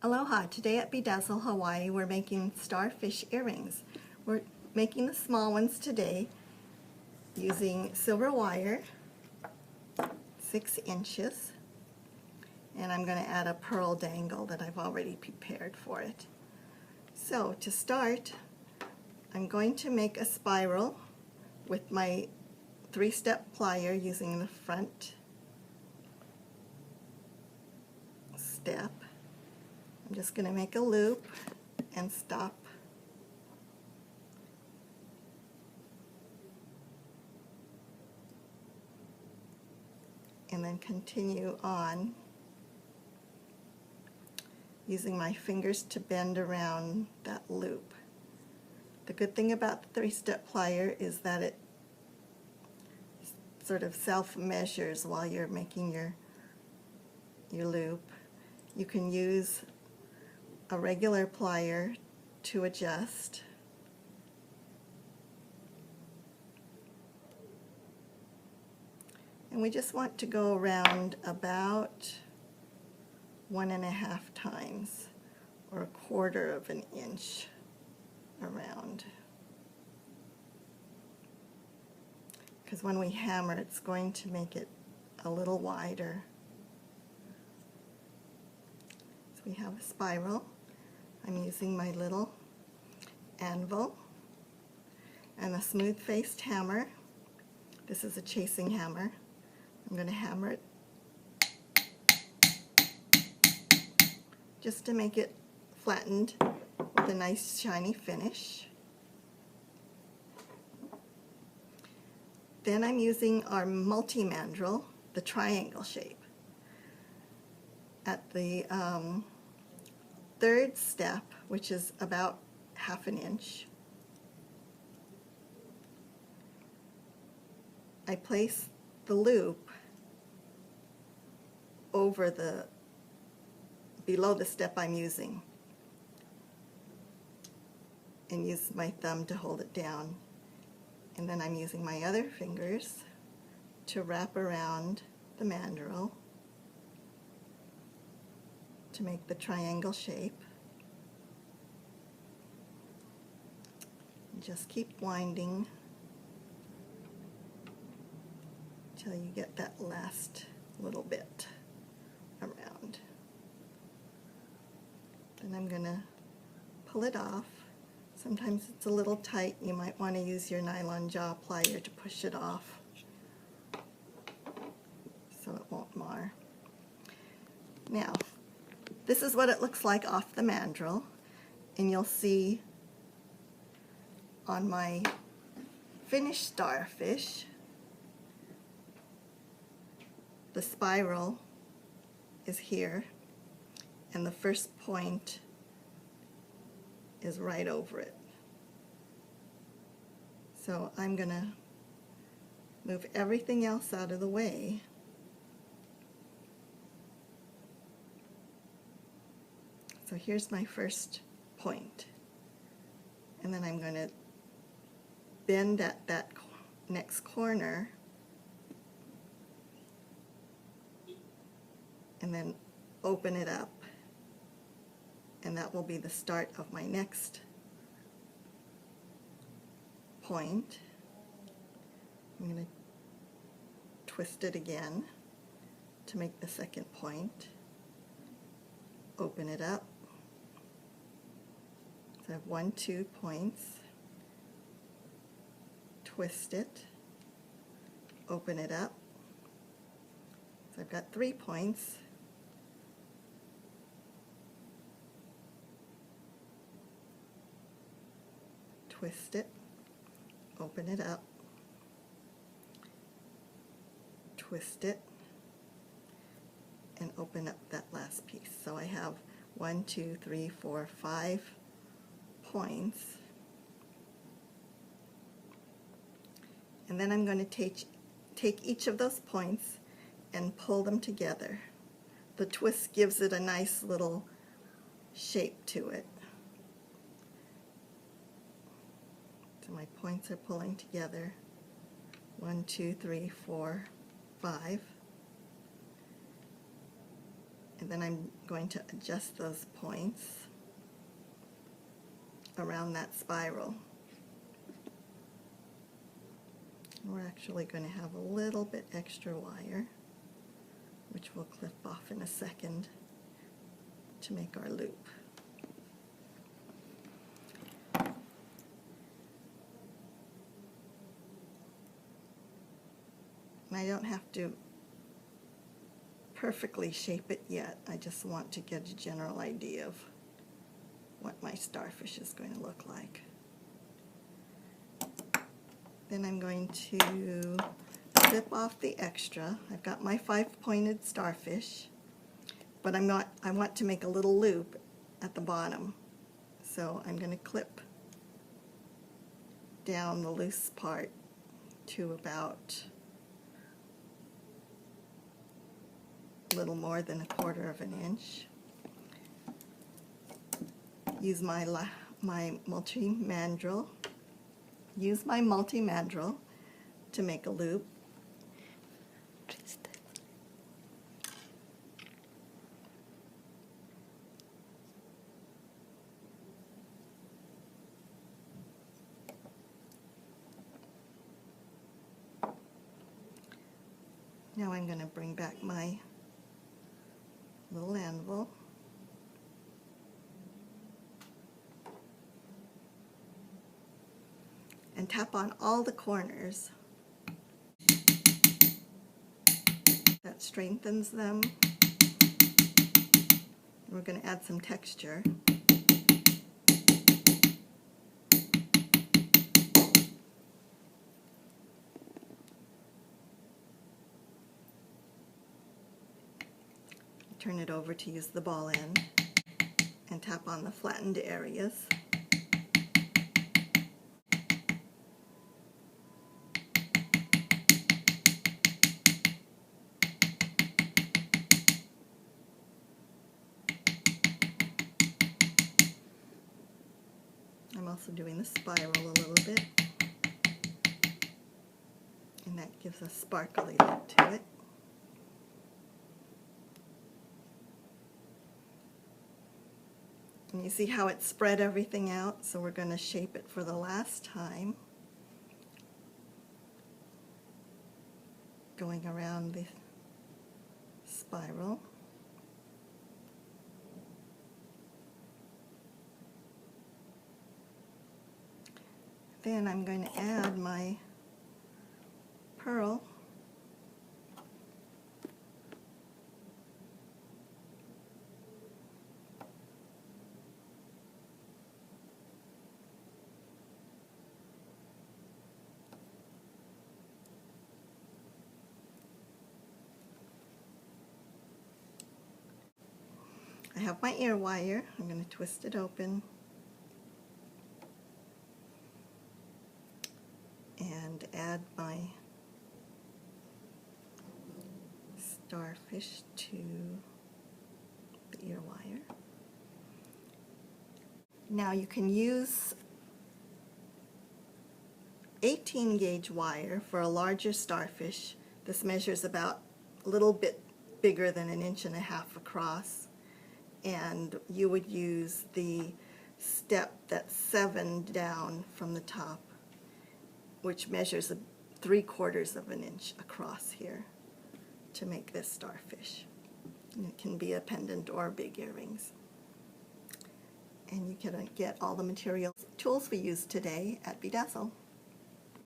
Aloha! Today at BeaDazzle Hawaii we're making starfish earrings. We're making the small ones today using silver wire, 6 inches, and I'm going to add a pearl dangle that I've already prepared for it. So to start, I'm going to make a spiral with my 3-step plier using the front step. I'm just going to make a loop and stop. And then continue on using my fingers to bend around that loop. The good thing about the 3-step plier is that it sort of self-measures while you're making your loop. You can use a regular plier to adjust. And we just want to go around about 1.5 times, or 1/4 of an inch around. Because when we hammer, it's going to make it a little wider. So we have a spiral. I'm using my little anvil and a smooth-faced hammer. This is a chasing hammer. I'm going to hammer it just to make it flattened with a nice shiny finish. Then I'm using our multi-mandrel, the triangle shape. At the 3rd step, which is about 1/2 inch, I place the loop over below the step I'm using and use my thumb to hold it down. And then I'm using my other fingers to wrap around the mandrel to make the triangle shape. And just keep winding until you get that last little bit around. Then I'm going to pull it off. Sometimes it's a little tight. You might want to use your nylon jaw plier to push it off so it won't mar. Now, this is what it looks like off the mandrel, and you'll see on my finished starfish the spiral is here and the first point is right over it. So I'm going to move everything else out of the way. So here's my first point. And then I'm going to bend at that next corner and then open it up. And that will be the start of my next point. I'm going to twist it again to make the second point. Open it up. So I have 1, 2 points. Twist it. Open it up. So I've got 3 points. Twist it, open it up, twist it, and open up that last piece. So I have 1, 2, 3, 4, 5 points. And then I'm going to take each of those points and pull them together. The twist gives it a nice little shape to it. So my points are pulling together. 1, 2, 3, 4, 5. And then I'm going to adjust those points around that spiral. We're actually going to have a little bit extra wire, which we'll clip off in a second to make our loop. And I don't have to perfectly shape it yet. I just want to get a general idea of what my starfish is going to look like. Then I'm going to clip off the extra. I've got my 5-pointed starfish, but I want to make a little loop at the bottom. So I'm going to clip down the loose part to about a little more than 1/4 of an inch. Use my multi-mandrel. Use my multi-mandrel to make a loop. Now I'm going to bring back my little anvil. And tap on all the corners. That strengthens them. And we're going to add some texture. Turn it over to use the ball end and tap on the flattened areas. I'm also doing the spiral a little bit, and that gives a sparkly look to it. And you see how it spread everything out, so we're going to shape it for the last time, going around the spiral. Then I'm going to add my pearl. I have my ear wire. I'm going to twist it open and add my starfish to the ear wire. Now you can use 18 gauge wire for a larger starfish. This measures about a little bit bigger than 1.5 inches across, and you would use the step that's 7 down from the top, which measures 3/4 of an inch across here to make this starfish. And it can be a pendant or big earrings. And you can get all the materials, tools we used today at BeaDazzle.